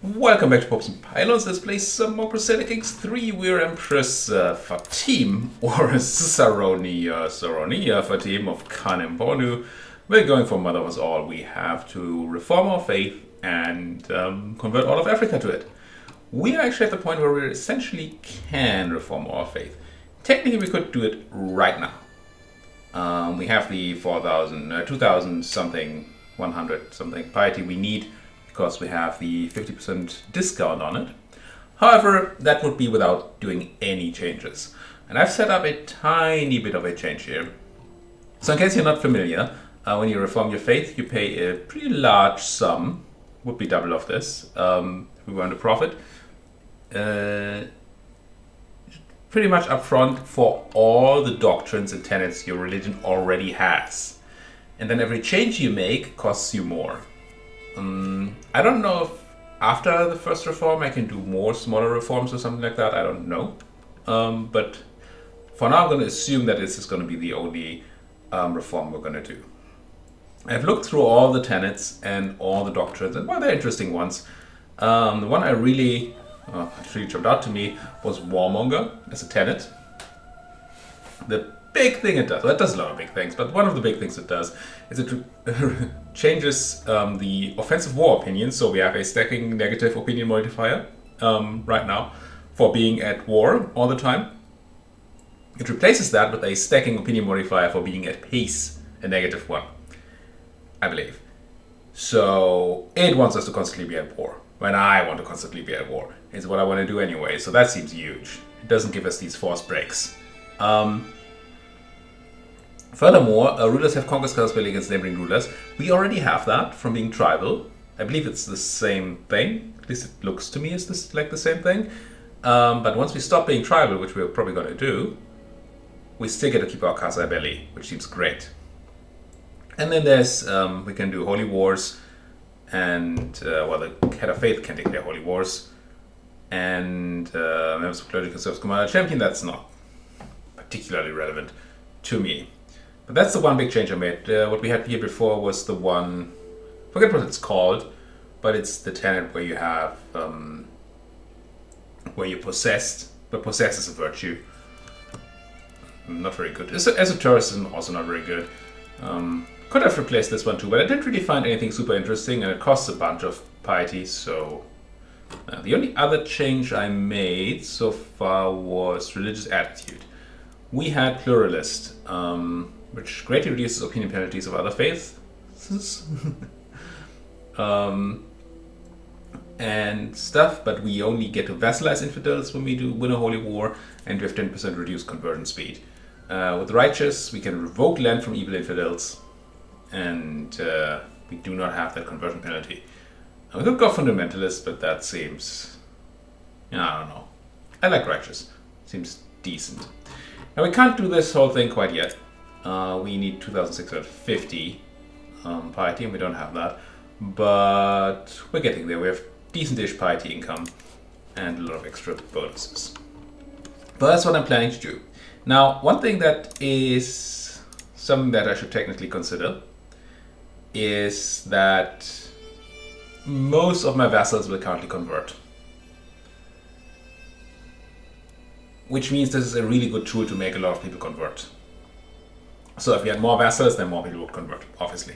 Welcome back to Popes and Pylons. Let's play some more Crusader Kings 3. We're Empress Fatim, or Saronia Fatim of Khan Bonu. We're going for Mother of Us All. We have to reform our faith and convert all of Africa to it. We are actually at the point where we essentially can reform our faith. Technically, we could do it right now. We have the 2,000 something, 100 something piety we need because we have the 50% discount on it. However, that would be without doing any changes. And I've set up a tiny bit of a change here. So in case you're not familiar, when you reform your faith, you pay a pretty large sum, would be double of this, if we want to profit, pretty much upfront for all the doctrines and tenets your religion already has. And then every change you make costs you more. I don't know if after the first reform I can do more smaller reforms or something like that. I don't know. But for now I'm going to assume that this is going to be the only reform we're going to do. I've looked through all the tenets and all the doctrines, and well, they're interesting ones. The one I really jumped out to me was Warmonger as a tenet. The big thing it does, well, it does a lot of big things, but one of the big things it does is it changes the offensive war opinion. So we have a stacking negative opinion modifier right now for being at war all the time. It replaces that with a stacking opinion modifier for being at peace, a negative one, I believe. So it wants us to constantly be at war, when I want to constantly be at war. It's what I want to do anyway, so that seems huge. It doesn't give us these force breaks. Furthermore, rulers have conquest clause spell against neighboring rulers. We already have that from being tribal. I believe it's the same thing. At least it looks to me as this like the same thing. But once we stop being tribal, which we're probably going to do, we still get to keep our Casa Belli, which seems great. And then there's, we can do holy wars, and, the head of faith can declare holy wars. And members of clergy can serve as commander champion. That's not particularly relevant to me. But that's the one big change I made. What we had here before was the one, forget what it's called, but it's the tenet where you have, where you're possessed, but possess is a virtue. Not very good. Esotericism also not very good. Could have replaced this one too, but I didn't really find anything super interesting, and it costs a bunch of piety, so... the only other change I made so far was religious attitude. We had pluralist, which greatly reduces opinion penalties of other faiths. And stuff, but we only get to vassalize infidels when we do win a holy war, and we have 10% reduced conversion speed. With righteous, we can revoke land from evil infidels, and we do not have that conversion penalty. We could go fundamentalist, but that seems... I don't know. I like righteous. Seems decent. Now we can't do this whole thing quite yet. We need 2,650 piety, and we don't have that. But we're getting there. We have decent-ish piety income and a lot of extra bonuses. But that's what I'm planning to do. Now, one thing that is something that I should technically consider is that most of my vassals will currently convert. Which means this is a really good tool to make a lot of people convert. So if we had more vassals, then more people would convert, obviously.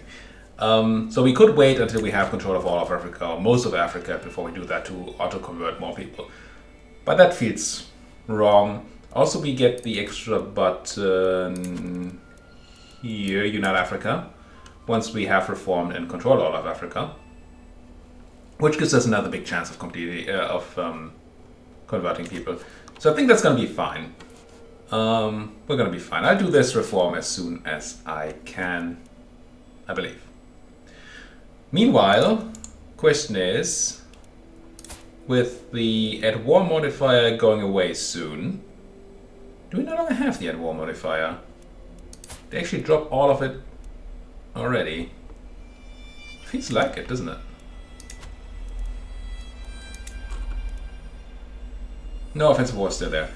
So we could wait until we have control of all of Africa, or most of Africa, before we do that to auto-convert more people. But that feels wrong. Also, we get the extra button here, Unite Africa, once we have reformed and control all of Africa. Which gives us another big chance of converting people. So I think that's going to be fine. We're going to be fine. I'll do this reform as soon as I can, I believe. Meanwhile, question is, with the at war modifier going away soon, do we no longer have the at war modifier? They actually dropped all of it already. Feels like it, doesn't it? No, offensive war is still there.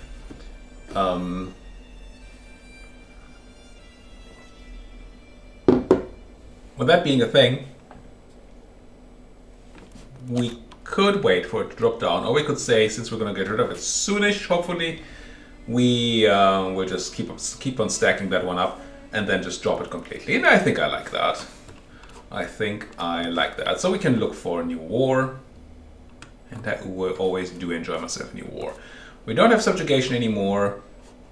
With that being a thing, we could wait for it to drop down, or we could say, since we're going to get rid of it soonish, hopefully, we will just keep on stacking that one up and then just drop it completely. And I think I like that. I think I like that. So we can look for a new war. And I will always do enjoy myself a new war. We don't have subjugation anymore,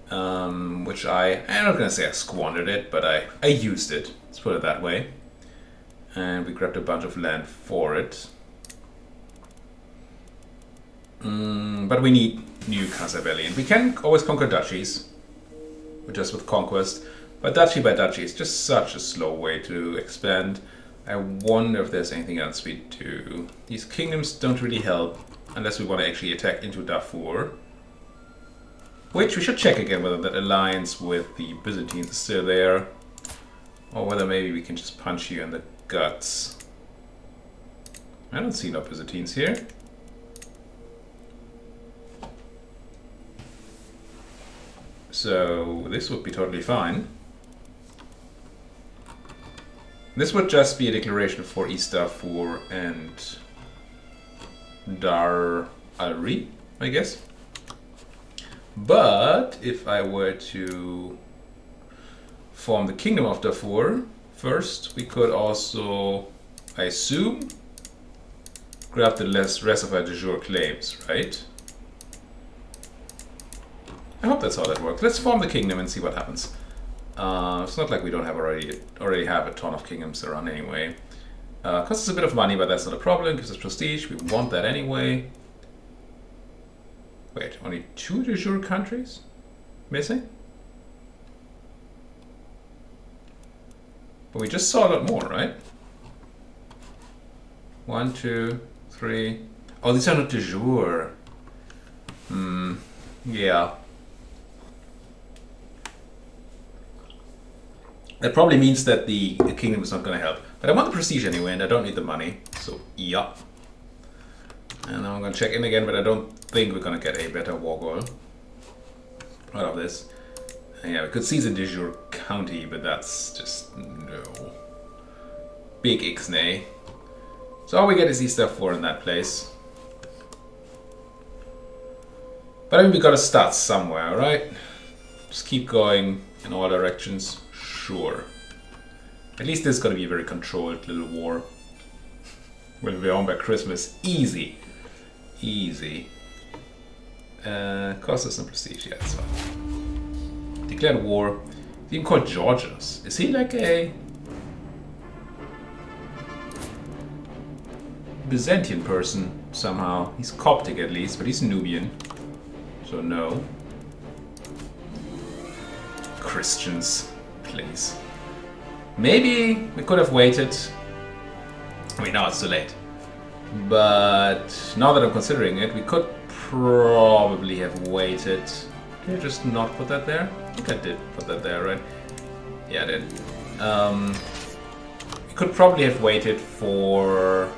which I'm not going to say I squandered it, but I used it. Let's put it that way. And we grabbed a bunch of land for it. But we need new Casabellian. We can always conquer duchies, just with conquest. But duchy by duchy is just such a slow way to expand. I wonder if there's anything else we do. These kingdoms don't really help unless we want to actually attack into Darfur. Which we should check again whether that alliance with the Byzantines is still there. Or whether maybe we can just punch you in the guts. I don't see no Byzantines here. So this would be totally fine. This would just be a declaration for East Darfur and Dar al-Ri, I guess. But if I were to form the Kingdom of Darfur first, we could also, I assume, grab the rest of our de jure claims, right? I hope that's how that works. Let's form the kingdom and see what happens. It's not like we don't have already have a ton of kingdoms around anyway. Costs us a bit of money, but that's not a problem. Gives us prestige. We want that anyway. Wait, only 2 de jure countries missing? But we just saw a lot more, right? 1, 2, 3. Oh, these are not de jure. Yeah. That probably means that the kingdom is not going to help. But I want the prestige anyway, and I don't need the money. So, yeah. And now I'm going to check in again, but I don't think we're going to get a better war goal out of this. And yeah, we could seize a de jure county, but that's just no. Big ixnay. So all we get is East Darfur in that place. But I mean, we got to start somewhere, right? Just keep going in all directions. Sure. At least this is going to be a very controlled little war. We'll be home by Christmas. Easy. Easy. Cost us some prestige. Yeah, that's fine. Declared war. He's even called Georgios. Is he like a Byzantine person somehow? He's Coptic at least, but he's Nubian. So no. Christians. Please. Maybe we could have waited. I mean, now it's too late. But now that I'm considering it, we could probably have waited. Did I just not put that there? I think I did put that there, right? Yeah, I did. We could probably have waited for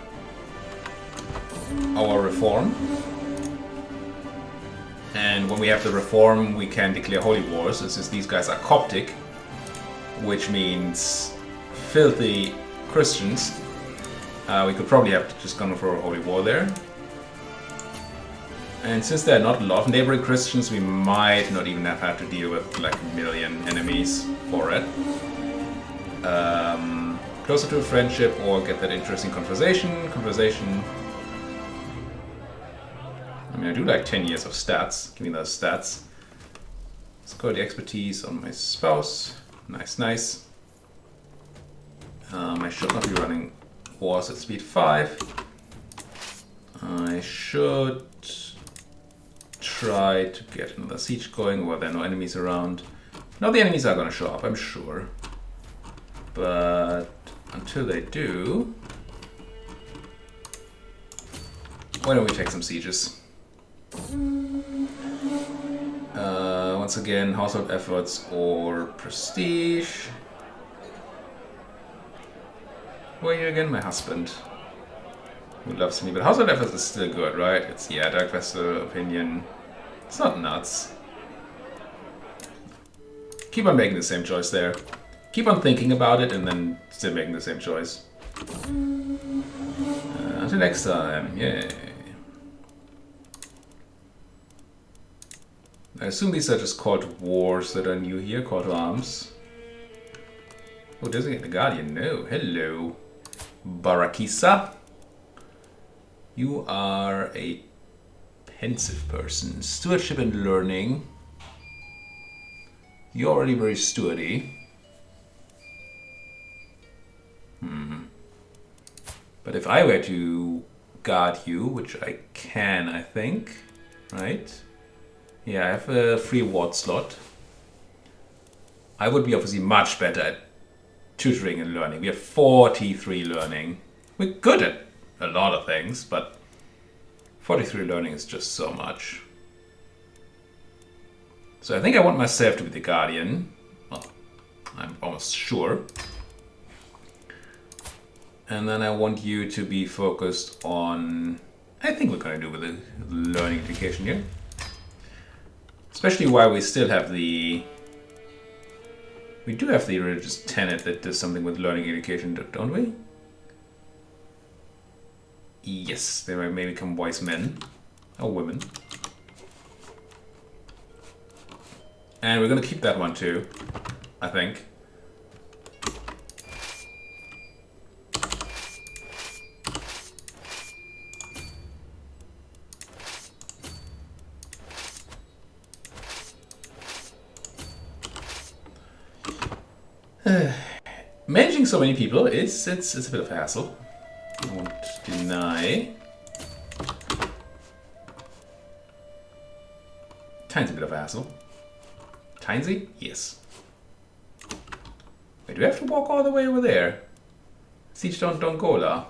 our reform. And when we have the reform, we can declare holy wars, since these guys are Coptic. Which means filthy Christians. We could probably have just gone for a holy war there. And since there are not a lot of neighboring Christians, we might not even have had to deal with like a million enemies for it. Closer to a friendship or get that interesting conversation. I mean, I do like 10 years of stats. Give me those stats. Let's go to the expertise on my spouse. Nice, nice. I should not be running wars at speed 5. I should try to get another siege going where there are no enemies around. Now the enemies are going to show up, I'm sure. But until they do, why don't we take some sieges? Once again, household efforts or prestige. Who are you again? My husband. Who loves me, but household efforts is still good, right? It's, yeah, Dark Vessel, opinion. It's not nuts. Keep on making the same choice there. Keep on thinking about it and then still making the same choice. Until next time, yay. I assume these are just call to wars that are new here, call to arms. Oh, doesn't get the Guardian. No. Hello. Barakisa. You are a pensive person. Stewardship and learning. You're already very stewardy. But if I were to guard you, which I can, I think, right? Yeah, I have a free ward slot. I would be obviously much better at tutoring and learning. We have 43 learning. We're good at a lot of things, but 43 learning is just so much. So I think I want myself to be the guardian. Well, I'm almost sure. And then I want you to be focused on... I think we're going to do with the learning education here. Especially while we still have the... We do have the religious tenet that does something with learning education, don't we? Yes, they may become wise men. Or women. And we're going to keep that one too, I think. Managing so many people it's a bit of a hassle. I won't deny. Tiny bit of a hassle. Tiny? Yes. Wait, do we have to walk all the way over there? Siege Dongola.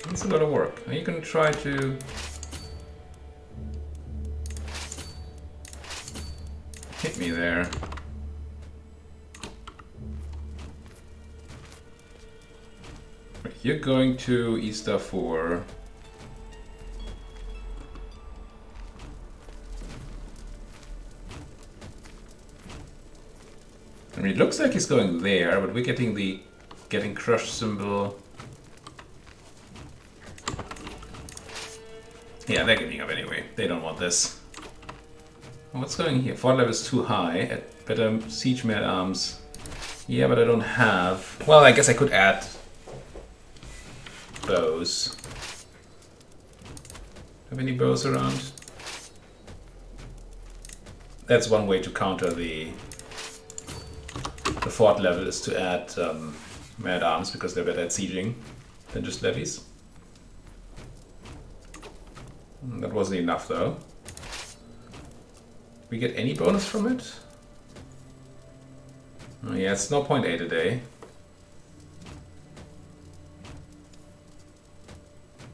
That's a lot of work. Are you gonna try to... hit me there? You're going to East Darfur. I mean, it looks like he's going there, but we're getting the getting crushed symbol. Yeah, they're giving up anyway. They don't want this. What's going here? Fort level is too high. At better siege men at arms. Yeah, but I don't have. Well, I guess I could add bows. Have any bows around? That's one way to counter the fort level, is to add men at arms, because they're better at sieging than just levies. That wasn't enough though. We get any bonus from it? Oh yeah, it's 0.8 a day.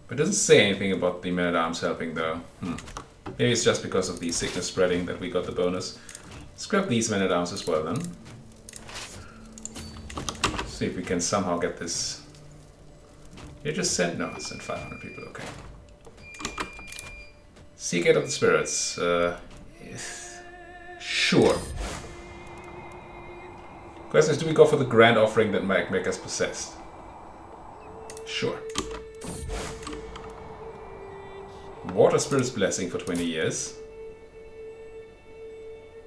But it doesn't say anything about the men-at-arms helping though. Maybe it's just because of the sickness spreading that we got the bonus. Let's grab these men-at-arms as well then. See if we can somehow get this. You just sent? No, it sent 500 people, okay. Seagate of the Spirits. Sure. Question is, do we go for the grand offering that might make us possessed? Sure. Water Spirit's Blessing for 20 years.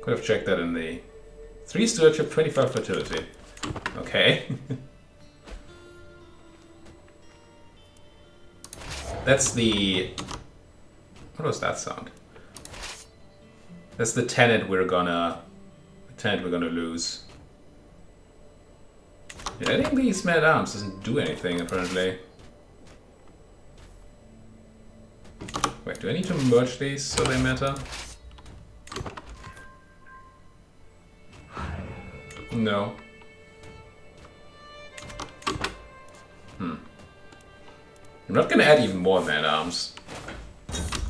Could have checked that in the... 3 Stewardship, 25 Fertility. Okay. That's the... What was that sound? That's the tenet we're gonna... lose. Yeah, I think these men-at-arms doesn't do anything, apparently. Wait, do I need to merge these so they matter? No. I'm not gonna add even more men-at-arms.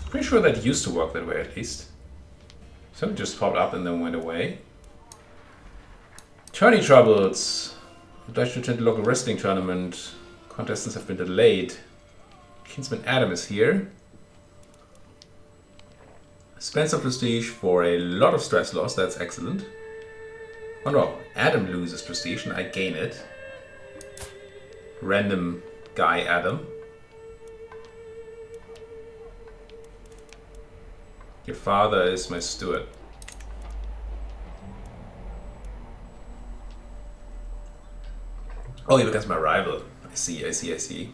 Pretty sure that used to work that way, at least. Something just popped up and then went away. Tourney troubles. I'd like to attend a local wrestling tournament. Contestants have been delayed. Kinsman Adam is here. Spend some prestige for a lot of stress loss, that's excellent. Oh no, Adam loses prestige and I gain it. Random guy Adam. Your father is my steward. Oh, he becomes my rival. I see, I see, I see.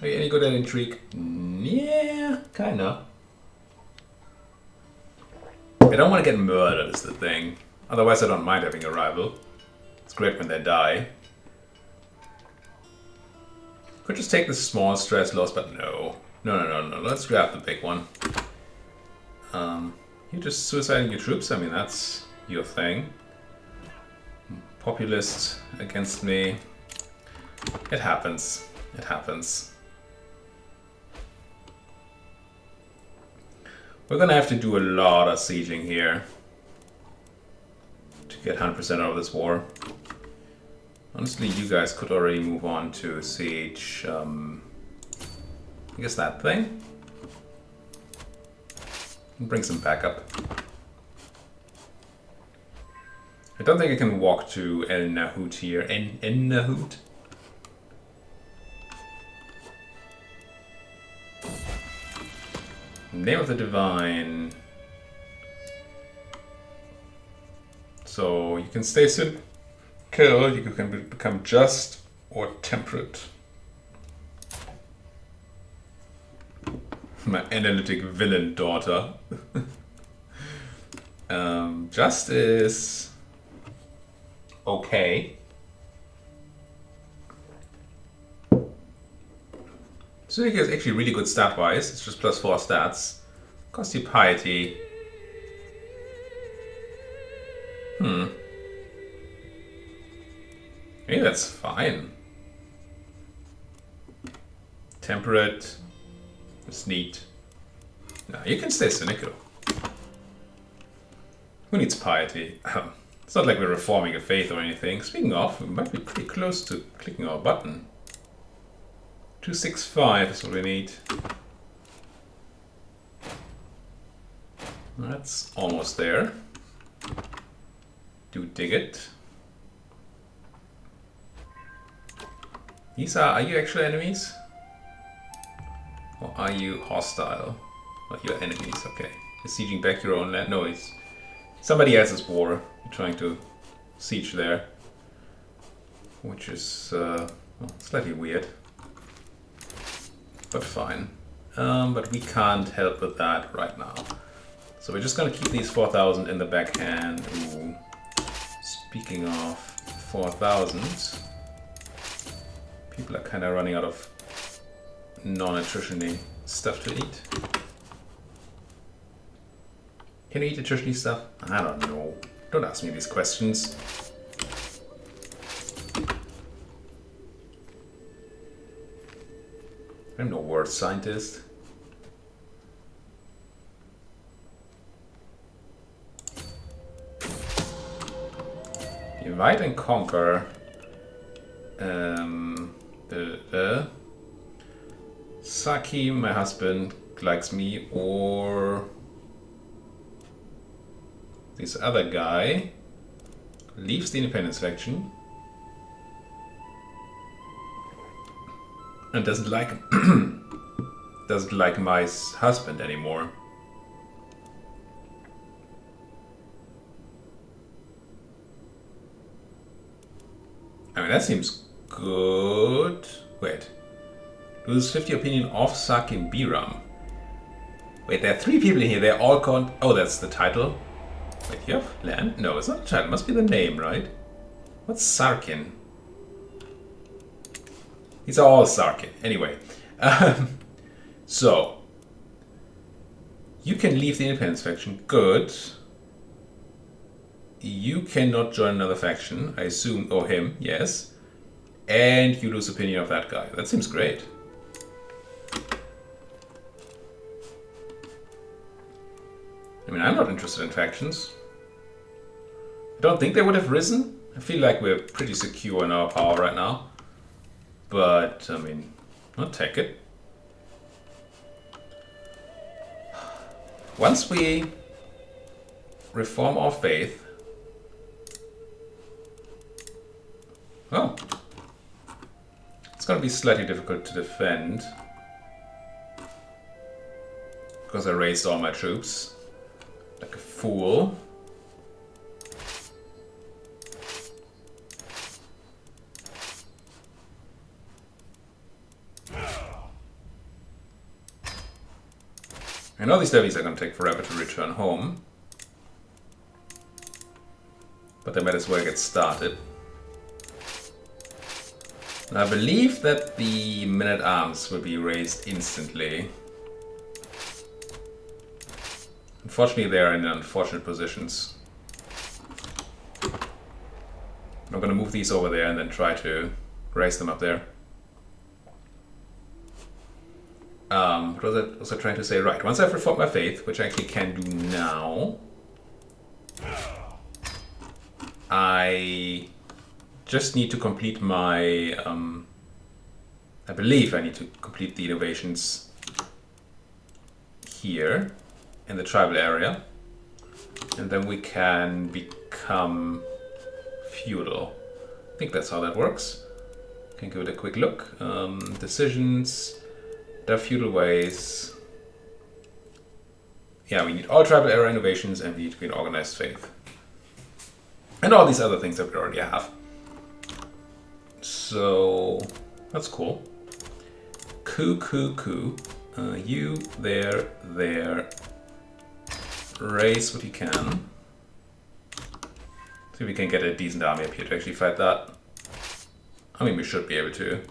Are you any good at intrigue? Yeah, kinda. I don't want to get murdered is the thing. Otherwise I don't mind having a rival. It's great when they die. Could just take the small stress loss, but no. No. Let's grab the big one. You're just suiciding your troops? I mean, that's your thing. Populist against me. It happens. It happens. We're gonna have to do a lot of sieging here to get 100% out of this war. Honestly, you guys could already move on to siege, I guess that thing? And bring some backup. I don't think I can walk to El Nahut here. El Nahut? Name of the Divine. So you can stay still, kill, you can become just or temperate. My analytic villain daughter. Justice. Okay. Seneca is actually really good stat-wise. It's just +4 stats. Cost you piety. Hey, that's fine. Temperate. It's neat. No, you can stay cynical. Who needs piety? It's not like we're reforming a faith or anything. Speaking of, we might be pretty close to clicking our button. 265 is what we need. That's almost there. Do dig it. These are you actual enemies? Or are you hostile? Oh, you're enemies, okay. You're sieging back your own land? No, it's somebody else's war. You're trying to siege there. Which is well, slightly weird. But fine. But we can't help with that right now. So we're just gonna keep these 4,000 in the backhand. Ooh. Speaking of 4,000, people are kind of running out of non-nutrition-y stuff to eat. Can you eat nutrition-y stuff? I don't know. Don't ask me these questions. I'm no word scientist. Divide and conquer. Saki, my husband, likes me, or this other guy leaves the independence faction and doesn't like doesn't like my husband anymore. I mean, that seems good. Wait. Lose 50 opinion of Saki and Biram. Wait, there are 3 people in here. They're all called... Oh, that's the title. Wait, you have land? No, it's not the title. It must be the name, right? What's Sarkin? These are all Sarkin. Anyway. So. You can leave the independence faction. Good. You cannot join another faction, I assume, or him, yes. And you lose opinion of that guy. That seems great. I mean, I'm not interested in factions. I don't think they would have risen. I feel like we're pretty secure in our power right now. But, I mean, I'll take it. Once we reform our faith... Oh. It's going to be slightly difficult to defend. because I raised all my troops. Like a fool. I know these levies are going to take forever to return home. But they might as well get started. And I believe that the men-at-arms will be raised instantly. Unfortunately, they are in unfortunate positions. I'm going to move these over there and then try to raise them up there. What was I trying to say? Right, once I've reformed my faith, which I actually can do now, I just need to complete my... I believe I need to complete the innovations here in the tribal area, and then we can become feudal. I think that's how that works. Can give it a quick look. Decisions, there are feudal ways. Yeah, we need all tribal area innovations and we need to be an organized faith. And all these other things that we already have. So, that's cool. Coup. You, there. Raise what you can. See if we can get a decent army up here to actually fight that. I mean, we should be able to.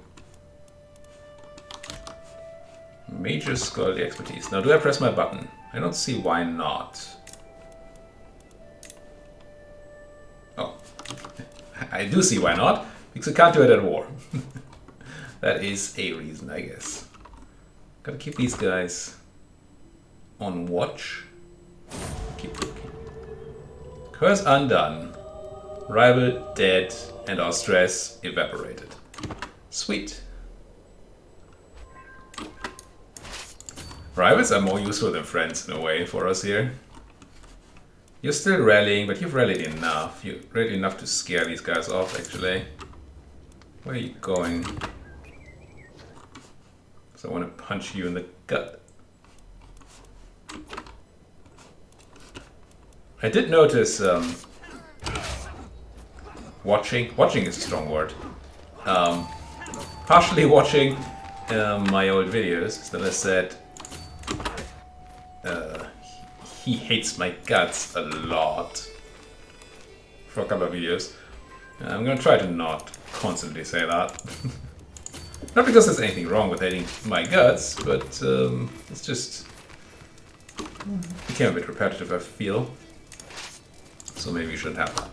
Major scholarly expertise. Now, do I press my button? I don't see why not. Oh. I do see why not. Because I can't do it at war. That is a reason, I guess. Gotta keep these guys on watch. Keep looking. Curse undone. Rival dead and our stress evaporated. Sweet. Rivals are more useful than friends in a way for us here. You're still rallying, but you've rallied enough. You've rallied enough to scare these guys off, actually. Where are you going? So I want to punch you in the gut. I did notice watching is a strong word. Partially watching my old videos that I said he hates my guts a lot for a couple of videos. I'm gonna try to not constantly say that. Not because there's anything wrong with hating my guts, but it's just became a bit repetitive, I feel. So maybe you shouldn't have that.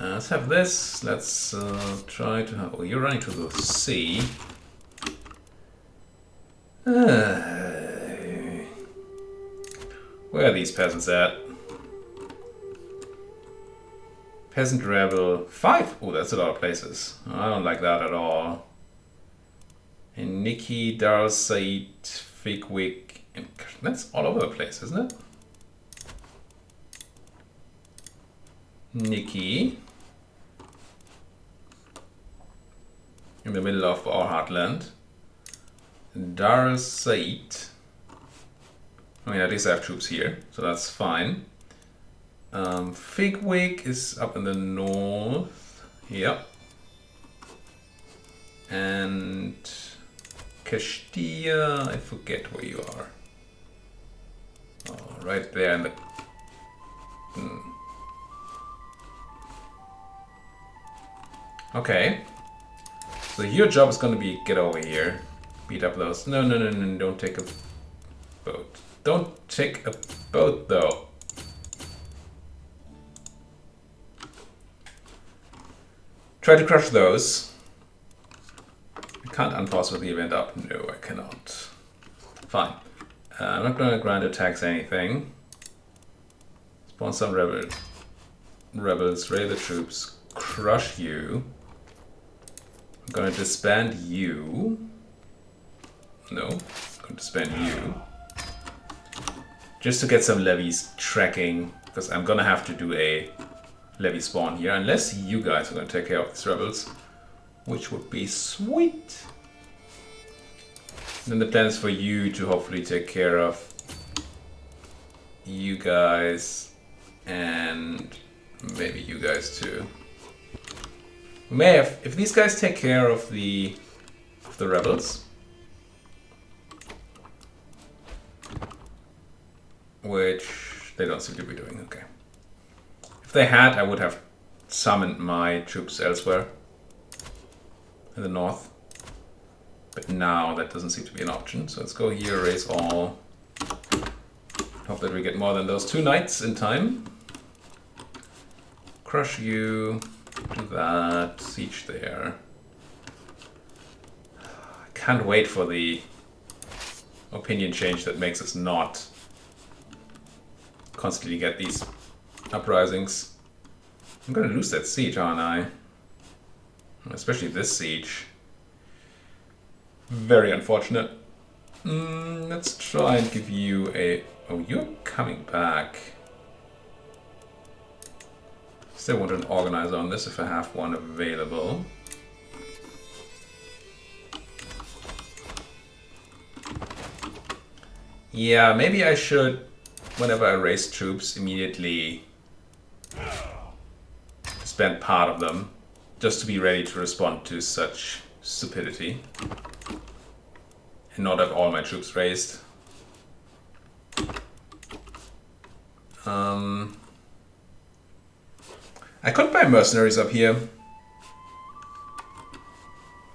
Let's have this. Let's try to have... Oh, you're running to the sea. Where are these peasants at? Peasant rebel 5. Oh, that's a lot of places. I don't like that at all. And Nikki, Dar Said, Figwick, and that's all over the place, isn't it? Nikki. In the middle of our heartland. Dar Said. I mean, at least I have troops here, so that's fine. Figwick is up in the north. Yep. And Castilla, I forget where you are. Oh, right there in the... Okay. So your job is going to be get over here. Beat up those... No, don't take a boat. Don't take a boat, though. Try to crush those. I can't unpause with the event up. No, I cannot. Fine. I'm not going to grind attacks anything. Spawn some rebels, raid the troops, crush you. I'm going to disband you. No, I'm going to disband you. Just to get some levies tracking, because I'm going to have to do a levy spawn here, unless you guys are going to take care of these rebels, which would be sweet. Then the plan is for you to hopefully take care of you guys and maybe you guys too. We may have, if these guys take care of the rebels, which they don't seem to be doing. Okay. If they had, I would have summoned my troops elsewhere in the north. But now that doesn't seem to be an option. So let's go here, raise all. Hope that we get more than those 2 knights in time. Crush you. Do that. Siege there. I can't wait for the opinion change that makes us not constantly get these uprisings. I'm gonna lose that siege, aren't I? Especially this siege. Very unfortunate. Let's try and give you a... Oh, you're coming back. Still want an organizer on this if I have one available. Yeah, maybe I should, whenever I raise troops, immediately spend part of them just to be ready to respond to such stupidity and not have all my troops raised. I could buy mercenaries up here.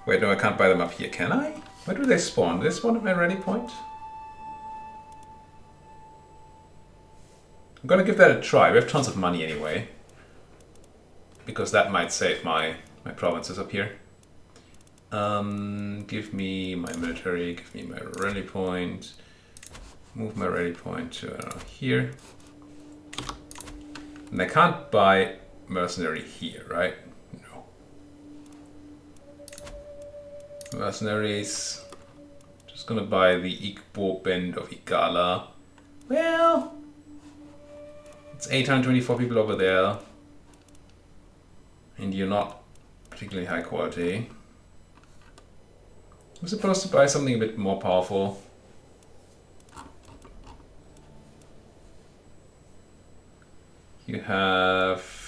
Wait, no, I can't buy them up here, can I? Where do they spawn? Do they spawn at my ready point? I'm gonna give that a try. We have tons of money anyway, because that might save my provinces up here. Give me my military, give me my rally point, move my rally point to, I don't know, here. And I can't buy mercenary here, right? No. Mercenaries. Just gonna buy the Igbo Band of Igala. Well, it's 824 people over there. And you're not particularly high quality. I'm supposed to buy something a bit more powerful. You have...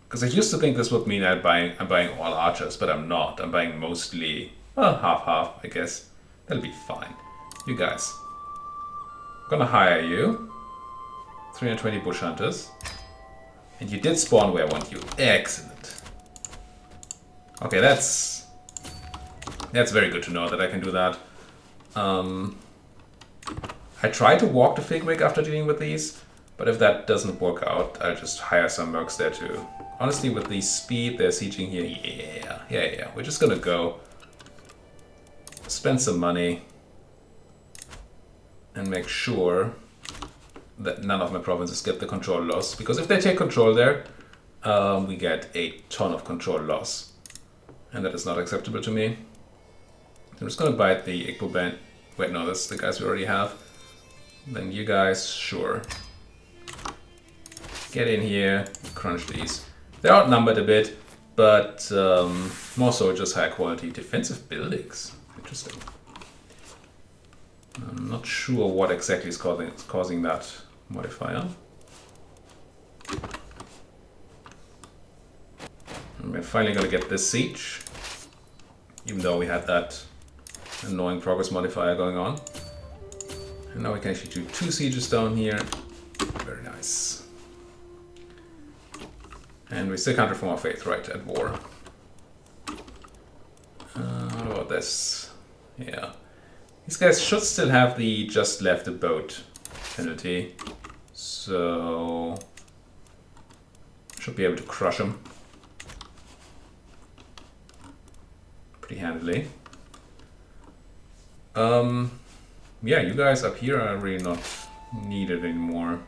Because I used to think this would mean I'm buying all archers, but I'm not. I'm buying mostly, well, half-half, I guess. That'll be fine. You guys. I'm gonna hire you. 320 bush hunters. And you did spawn where I want you. Excellent. Okay, that's very good to know that I can do that. I try to walk the Figwig after dealing with these, but if that doesn't work out, I'll just hire some mercs there too. Honestly, with the speed they're sieging here, yeah. We're just gonna go spend some money and make sure that none of my provinces get the control loss. Because if they take control there, we get a ton of control loss. And that is not acceptable to me. I'm just gonna bite the Igbo Band. Wait, no, that's the guys we already have. Then you guys, sure. Get in here, crunch these. They're outnumbered a bit, but more so just high quality defensive buildings. Interesting. I'm not sure what exactly is causing that modifier. And we're finally going to get this siege, even though we had that annoying progress modifier going on. And now we can actually do 2 sieges down here. Very nice. And we still can't reform our faith, right, at war. What about this? Yeah. These guys should still have the just left a boat penalty. So... should be able to crush them. Pretty handily. Yeah, you guys up here are really not needed anymore.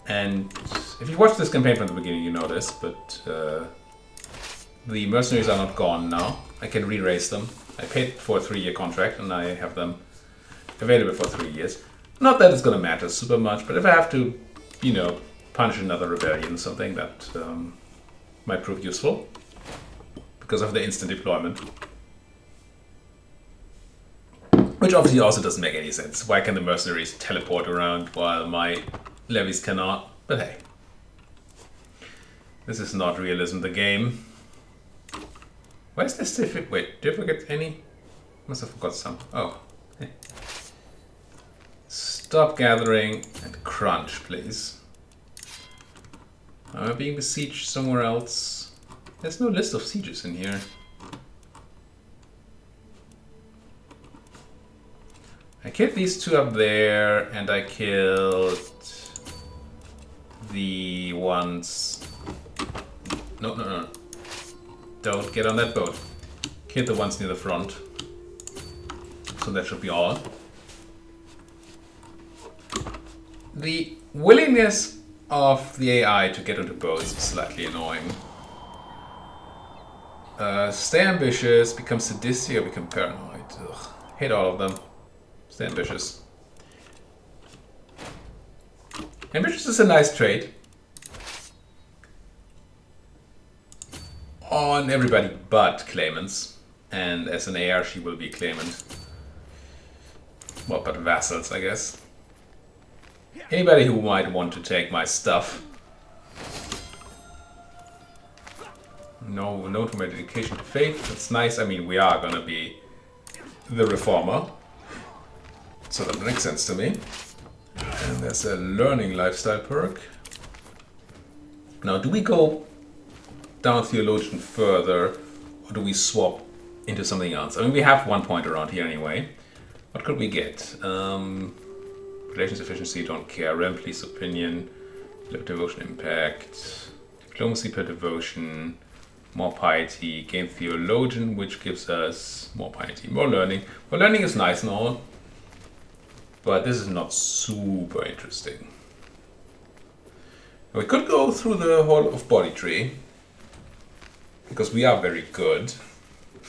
And if you watched this campaign from the beginning, you know this, but the mercenaries are not gone now. I can re-raise them. I paid for a 3-year contract and I have them available for 3 years. Not that it's gonna matter super much, but if I have to, you know, punish another rebellion or something, that might prove useful. because of the instant deployment. Which obviously also doesn't make any sense. Why can the mercenaries teleport around while my levies cannot? But hey. This is not realism, the game. Why is this different? Wait, did I forget any? Must have forgot some. Oh. Hey. Stop gathering and crunch, please. Am I being besieged somewhere else? There's no list of sieges in here. I killed these two up there, and I killed the ones... No. Don't get on that boat. Killed the ones near the front. So that should be all. The willingness of the AI to get onto boats is slightly annoying. Stay ambitious, become sadistic, or become paranoid. Ugh, hate all of them. Stay ambitious. Ambitious is a nice trait. On everybody but claimants. And as an AR she will be a claimant. Well, but vassals, I guess. Anybody who might want to take my stuff. No to my dedication to faith. That's nice. I mean, we are gonna be the reformer. So that makes sense to me. And there's a learning lifestyle perk. Now, do we go down Theologian further, or do we swap into something else? I mean, we have 1 point around here anyway. What could we get? Relations efficiency, don't care. Realm police opinion, devotion impact, diplomacy per devotion, more piety, gain theologian, which gives us more piety, more learning. Well, learning is nice and all, but this is not super interesting. We could go through the Hall of Body Tree, because we are very good.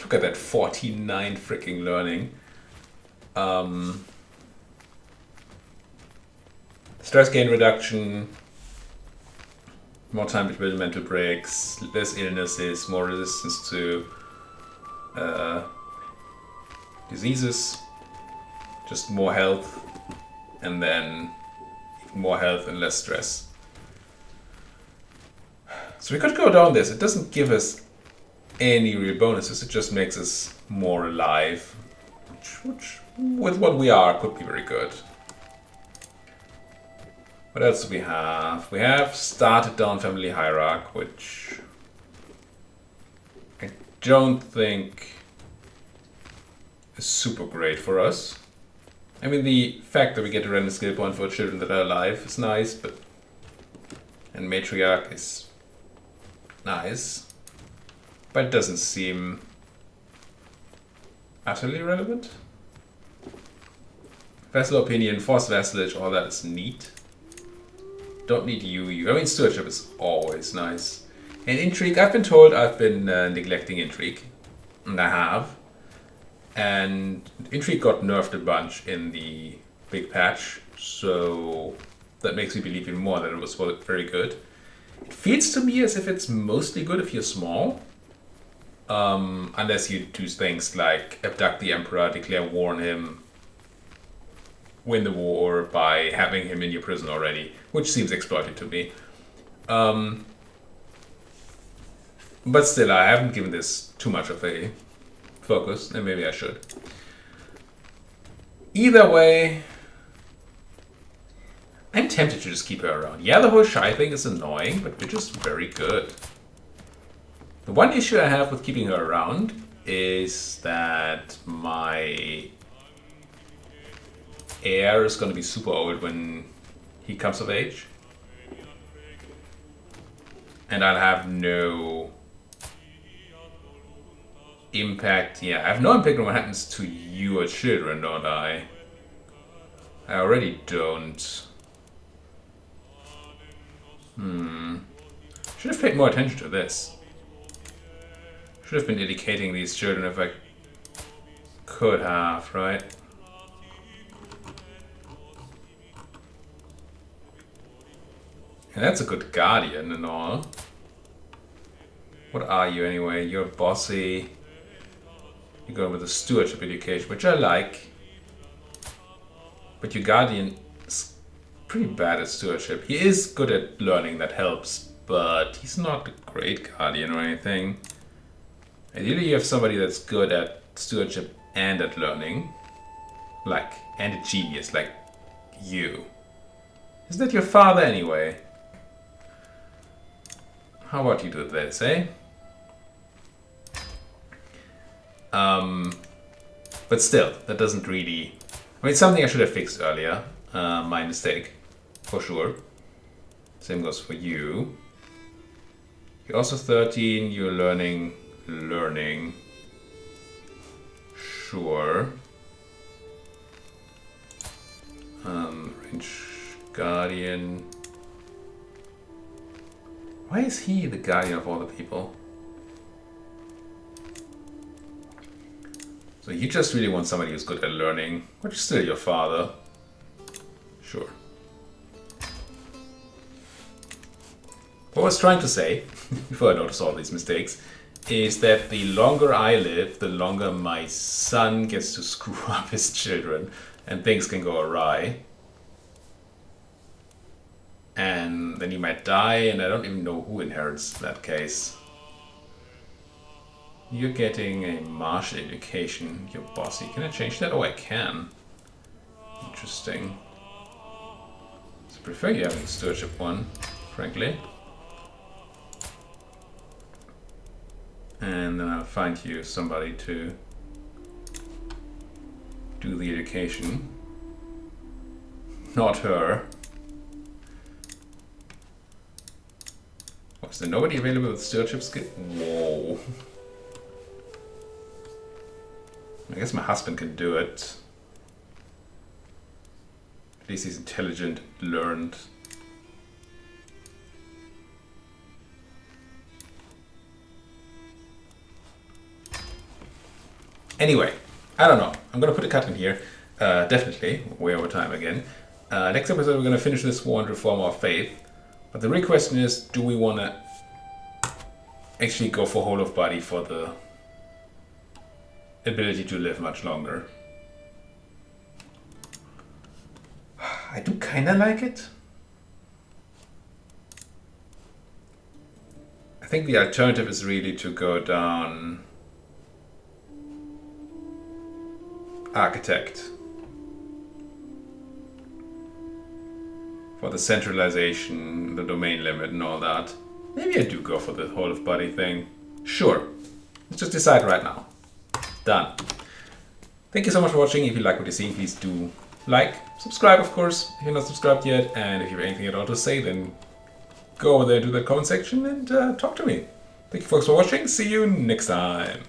Look at that 49 freaking learning. Stress gain reduction, more time to build mental breaks, less illnesses, more resistance to diseases, just more health, and then even more health and less stress. So we could go down this. It doesn't give us any real bonuses, it just makes us more alive, which with what we are could be very good. What else do we have? We have started down family hierarchy, which I don't think is super great for us. I mean, the fact that we get a random skill point for children that are alive is nice, but... And matriarch is nice, but it doesn't seem utterly relevant. Vassal opinion, forced vassalage, all that is neat. Don't need you. I mean, stewardship is always nice. And intrigue, I've been told I've been neglecting intrigue. And I have. And intrigue got nerfed a bunch in the big patch. So that makes me believe even more that it was very good. It feels to me as if it's mostly good if you're small. Unless you do things like abduct the emperor, declare war on him, win the war by having him in your prison already, which seems exploited to me. But still, I haven't given this too much of a focus, and maybe I should. Either way, I'm tempted to just keep her around. Yeah, the whole shy thing is annoying, but we're just very good. The one issue I have with keeping her around is that my heir is going to be super old when he comes of age. And I'll have no impact. Yeah, I have no impact on what happens to your children, don't I? I already don't. Should have paid more attention to this. Should have been educating these children if I could have, right? And that's a good guardian and all. What are you anyway? You're bossy. You're going with a stewardship education, which I like. But your guardian is pretty bad at stewardship. He is good at learning, that helps, but he's not a great guardian or anything. Ideally you have somebody that's good at stewardship and at learning. Like, and a genius, like you. Isn't that your father anyway? How about you do this, eh? But still, that doesn't really... I mean, it's something I should have fixed earlier. My mistake, for sure. Same goes for you. You're also 13, you're learning. Sure. Range Guardian. Why is he the guardian of all the people? So you just really want somebody who's good at learning, which is still your father. Sure. What I was trying to say, before I noticed all these mistakes, is that the longer I live, the longer my son gets to screw up his children, and things can go awry. And then he might die, and I don't even know who inherits that case. You're getting a martial education, you're bossy. Can I change that? Oh, I can. Interesting. So I prefer you having a stewardship one, frankly. And then I'll find you somebody to do the education. Not her. Oh, is there nobody available with stewardship skill? Whoa. I guess my husband can do it. At least he's intelligent, learned. Anyway, I don't know. I'm gonna put a cut in here. Definitely, way over time again. Next episode we're gonna finish this war and reform our faith. But the real question is, do we wanna actually go for whole of body for the ability to live much longer? I do kinda like it. I think the alternative is really to go down architect for the centralization, the domain limit and all that. Maybe I do go for the whole of body thing. Sure. Let's just decide right now. Done. Thank you so much for watching. If you like what you're seeing, please do like, subscribe of course, if you're not subscribed yet, and if you have anything at all to say, then go over there to the comment section and talk to me. Thank you folks for watching. See you next time.